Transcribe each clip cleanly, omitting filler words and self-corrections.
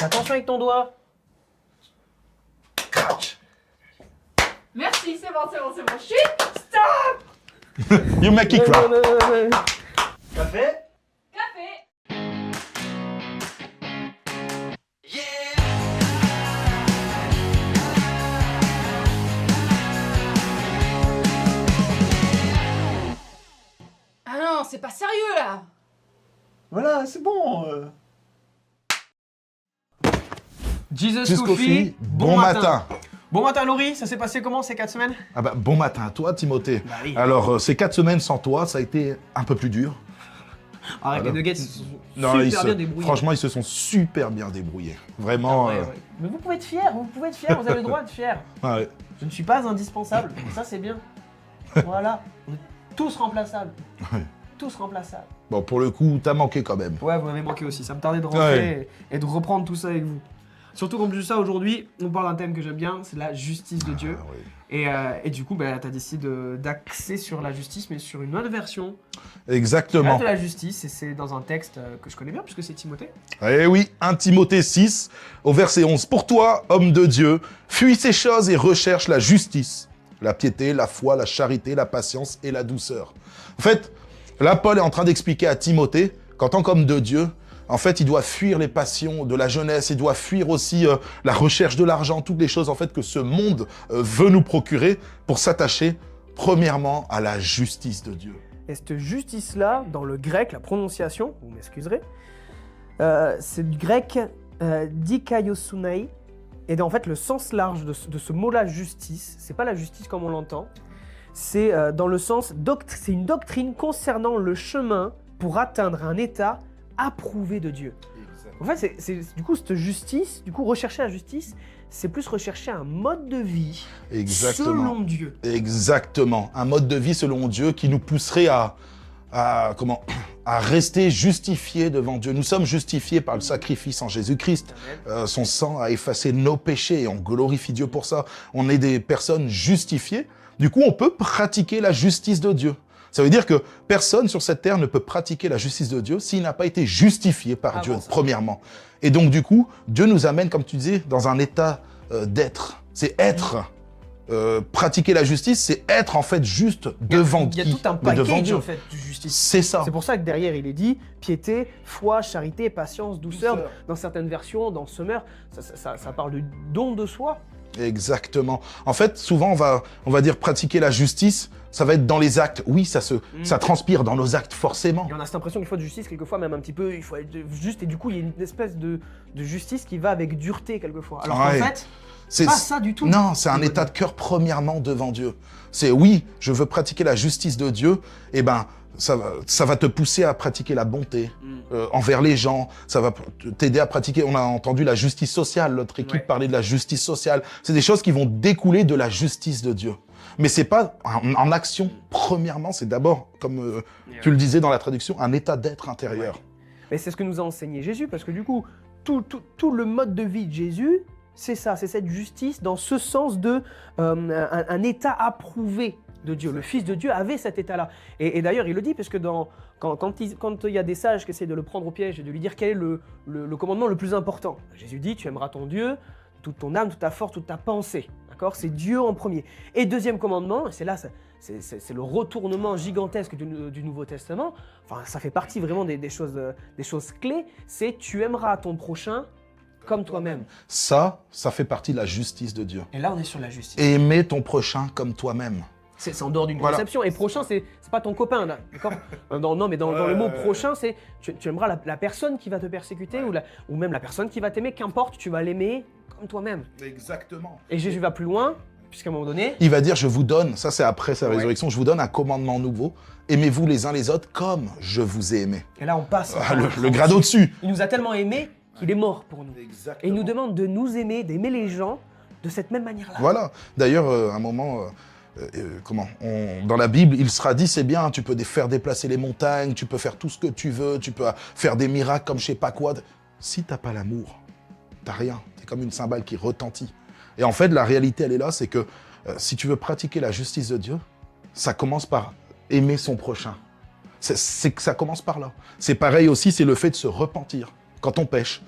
Fais attention avec ton doigt. Crac. Merci, c'est bon. Chut. Stop. You make it crack. Café. Café. Ah non, c'est pas sérieux là. Voilà, c'est bon. Jesus Jesus Coffee, Coffee, bon matin. Bon matin Laurie, ça s'est passé comment ces 4 semaines? Ah bah, bon matin à toi, Timothée. Bah oui. Alors, ces 4 semaines sans toi, ça a été un peu plus dur. Arrête, Voilà. les Nuggets, ils se sont Non, super bien débrouillés. franchement, ils se sont super bien débrouillés. Vraiment. Ouais, ouais. Mais vous pouvez être fiers, vous avez le droit d'être fiers. Ouais. Je ne suis pas indispensable, ça c'est bien. Voilà, on est tous remplaçables. Ouais. Tous remplaçables. Bon, pour le coup, t'as manqué quand même. Ouais, vous m'avez manqué aussi, ça me tardait de rentrer et de reprendre tout ça avec vous. Surtout qu'en plus de ça, aujourd'hui, on parle d'un thème que j'aime bien, c'est la justice de Dieu. Ah, oui. Et du coup, bah, tu as décidé d'axer sur la justice, mais sur une autre version Exactement. de la justice. Et c'est dans un texte que je connais bien, puisque c'est Timothée. Eh oui, 1 Timothée 6, au verset 11. Pour toi, homme de Dieu, fuis ces choses et recherche la justice, la piété, la foi, la charité, la patience et la douceur. En fait, là, Paul est en train d'expliquer à Timothée qu'en tant qu'homme de Dieu, en fait, il doit fuir les passions de la jeunesse, il doit fuir aussi la recherche de l'argent, toutes les choses en fait que ce monde veut nous procurer pour s'attacher premièrement à la justice de Dieu. Et cette justice-là, dans le grec, la prononciation, vous m'excuserez, c'est du grec dikaiosunai. Et en fait, le sens large de ce mot-là, justice, c'est pas la justice comme on l'entend, c'est dans le sens, c'est une doctrine concernant le chemin pour atteindre un état approuvé de Dieu. En fait, du coup, cette justice, rechercher la justice, c'est plus rechercher un mode de vie selon Dieu. Exactement. Un mode de vie selon Dieu qui nous pousserait à rester justifiés devant Dieu. Nous sommes justifiés par le sacrifice en Jésus-Christ. Son sang a effacé nos péchés et on glorifie Dieu pour ça. On est des personnes justifiées. Du coup, on peut pratiquer la justice de Dieu. Ça veut dire que personne sur cette terre ne peut pratiquer la justice de Dieu s'il n'a pas été justifié par Dieu, premièrement. Et donc, du coup, Dieu nous amène, comme tu disais, dans un état d'être. C'est être. Pratiquer la justice, c'est être en fait juste devant Dieu. Il y a tout un package en fait de justice. C'est ça. C'est pour ça que derrière il est dit piété, foi, charité, patience, douceur. Dans certaines versions, dans Summer, ça parle du don de soi. Exactement. En fait, souvent on va dire pratiquer la justice, ça va être dans les actes. Oui, ça transpire dans nos actes forcément. Et on a cette impression qu'il faut de justice quelquefois, même un petit peu, il faut être juste, et du coup il y a une espèce de justice qui va avec dureté quelquefois. Alors qu'en fait, c'est pas ça du tout. Non, c'est un état de cœur premièrement devant Dieu. C'est oui, je veux pratiquer la justice de Dieu, et ben ça va te pousser à pratiquer la bonté envers les gens, ça va t'aider à pratiquer, on a entendu la justice sociale, notre équipe parlait de la justice sociale, c'est des choses qui vont découler de la justice de Dieu. Mais c'est pas en action, premièrement, c'est d'abord, comme tu le disais dans la traduction, un état d'être intérieur. Mais c'est ce que nous a enseigné Jésus, parce que du coup, tout le mode de vie de Jésus, c'est ça, c'est cette justice dans ce sens de un état approuvé de Dieu. Le Fils de Dieu avait cet état-là. Et d'ailleurs, il le dit, parce que quand il y a des sages qui essaient de le prendre au piège et de lui dire quel est le commandement le plus important, Jésus dit, tu aimeras ton Dieu, toute ton âme, toute ta force, toute ta pensée. D'accord ? C'est Dieu en premier. Et deuxième commandement, et c'est là, c'est le retournement gigantesque du Nouveau Testament, enfin, ça fait partie vraiment des choses clés, c'est tu aimeras ton prochain comme toi-même. Ça fait partie de la justice de Dieu. Et là, on est sur la justice. Aimer ton prochain comme toi-même. C'est en dehors d'une conception. Et prochain, c'est pas ton copain, là, d'accord ? Non, mais dans le mot prochain, c'est tu aimeras la personne qui va te persécuter ou même la personne qui va t'aimer, qu'importe, tu vas l'aimer comme toi-même. Exactement. Et Jésus va plus loin, puisqu'à un moment donné... Il va dire, je vous donne, ça c'est après sa résurrection, je vous donne un commandement nouveau, aimez-vous les uns les autres comme je vous ai aimé. Et là, on passe... le grade au-dessus. Il nous a tellement aimés qu'il est mort pour nous. Exactement. Et il nous demande de nous aimer, d'aimer les gens de cette même manière-là. Voilà. D'ailleurs, à un moment... dans la Bible, il sera dit, c'est bien, tu peux faire déplacer les montagnes, tu peux faire tout ce que tu veux, tu peux faire des miracles comme je sais pas quoi. Si t'as pas l'amour, t'as rien. T'es comme une cymbale qui retentit. Et en fait, la réalité, elle est là, c'est que si tu veux pratiquer la justice de Dieu, ça commence par aimer son prochain. C'est que ça commence par là. C'est pareil aussi, c'est le fait de se repentir. Quand on pêche,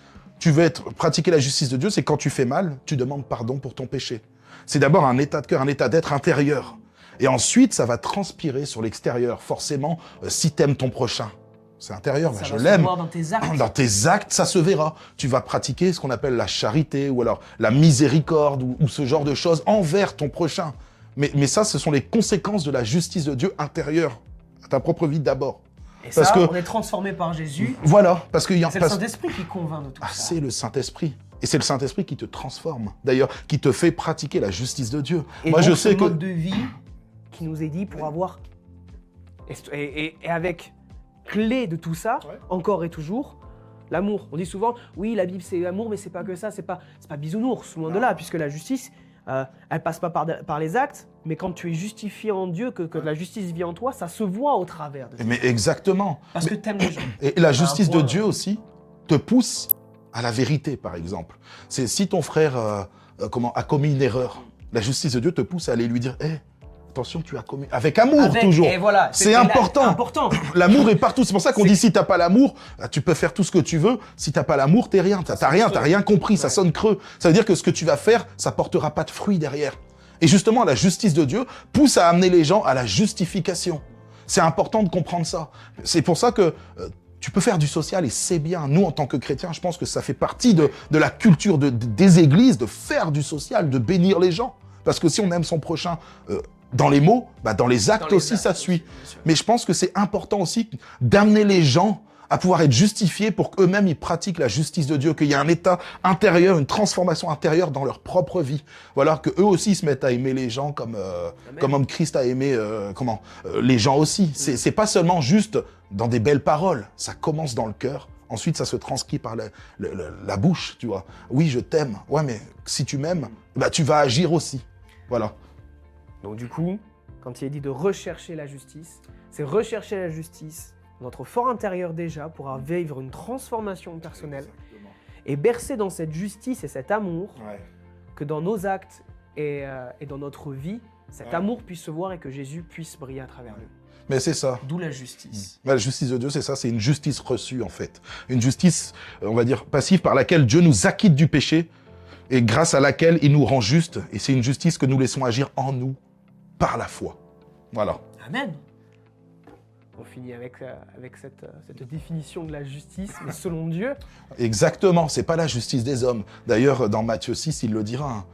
tu veux pratiquer la justice de Dieu, c'est quand tu fais mal, tu demandes pardon pour ton péché. C'est d'abord un état de cœur, un état d'être intérieur. Et ensuite, ça va transpirer sur l'extérieur. Forcément, si t'aimes ton prochain, c'est intérieur, bah, je va se l'aime. voir dans tes actes. Dans tes actes, ça se verra. Tu vas pratiquer ce qu'on appelle la charité ou alors la miséricorde ou ce genre de choses envers ton prochain. Mais ça, ce sont les conséquences de la justice de Dieu intérieure, à ta propre vie d'abord. Et Parce ça, que- on est transformé par Jésus. Voilà, parce qu'il y a... C'est le Saint-Esprit qui convainc de tout ça. C'est le Saint-Esprit. Et c'est le Saint-Esprit qui te transforme, d'ailleurs, qui te fait pratiquer la justice de Dieu. Et Moi, donc, je sais ce que... mode de vie qui nous est dit pour avoir... Et avec clé de tout ça, Ouais. encore et toujours, l'amour. On dit souvent, oui, la Bible c'est l'amour, mais c'est pas que ça, c'est pas bisounours, loin de là, puisque la justice, elle passe pas par les actes, mais quand tu es justifié en Dieu, que la justice vit en toi, ça se voit au travers de ça. Mais exactement. Parce que t'aimes les gens. Et la justice de point. Dieu aussi te pousse à la vérité, par exemple. C'est si ton frère a commis une erreur, la justice de Dieu te pousse à aller lui dire, hé, attention, tu as commis... Avec amour, toujours. Et voilà, C'est important. important. L'amour est partout. C'est pour ça qu'on dit si t'as pas l'amour, tu peux faire tout ce que tu veux. Si t'as pas l'amour, t'es rien. T'as rien compris. Ça sonne creux. Ça veut dire que ce que tu vas faire, ça portera pas de fruits derrière. Et justement, la justice de Dieu pousse à amener les gens à la justification. C'est important de comprendre ça. C'est pour ça que tu peux faire du social et c'est bien. Nous, en tant que chrétiens, je pense que ça fait partie de la culture des églises, de faire du social, de bénir les gens. Parce que si on aime son prochain dans les mots, bah dans les actes aussi, ça suit. bien sûr. Mais je pense que c'est important aussi d'amener les gens à pouvoir être justifiés pour qu'eux-mêmes ils pratiquent la justice de Dieu, qu'il y ait un état intérieur, une transformation intérieure dans leur propre vie. Voilà, que eux aussi se mettent à aimer les gens comme Christ a aimé les gens aussi. C'est pas seulement juste dans des belles paroles, ça commence dans le cœur. Ensuite, ça se transcrit par la bouche, tu vois. Oui, je t'aime. Ouais, mais si tu m'aimes, bah tu vas agir aussi. Voilà. Donc du coup, quand il est dit de rechercher la justice, c'est rechercher la justice dans notre fort intérieur déjà pour vivre une transformation personnelle et bercer dans cette justice et cet amour que dans nos actes et dans notre vie, cet amour puisse se voir et que Jésus puisse briller à travers nous. Mais c'est ça. D'où la justice. La justice de Dieu, c'est ça, c'est une justice reçue en fait. Une justice, on va dire, passive par laquelle Dieu nous acquitte du péché et grâce à laquelle il nous rend justes. Et c'est une justice que nous laissons agir en nous par la foi. Voilà. Amen. On finit avec cette définition de la justice, mais selon Dieu. Exactement, c'est pas la justice des hommes. D'ailleurs, dans Matthieu 6, il le dira. Hein.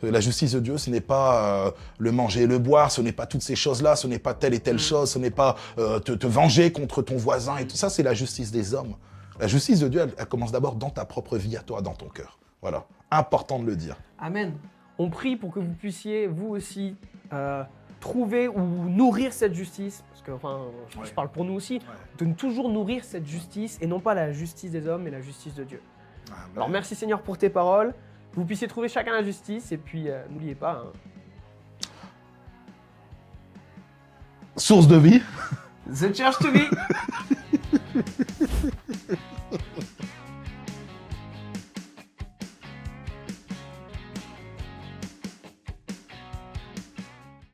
La justice de Dieu, ce n'est pas le manger et le boire, ce n'est pas toutes ces choses-là, ce n'est pas telle et telle chose, ce n'est pas te venger contre ton voisin et tout ça, c'est la justice des hommes. La justice de Dieu, elle commence d'abord dans ta propre vie, à toi, dans ton cœur. Voilà, important de le dire. Amen. On prie pour que vous puissiez, vous aussi, trouver ou nourrir cette justice, parce que enfin, je parle pour nous aussi, de toujours nourrir cette justice, et non pas la justice des hommes, mais la justice de Dieu. Alors merci Seigneur pour tes paroles, que vous puissiez trouver chacun la justice, et puis n'oubliez pas... Source de vie. The Church to be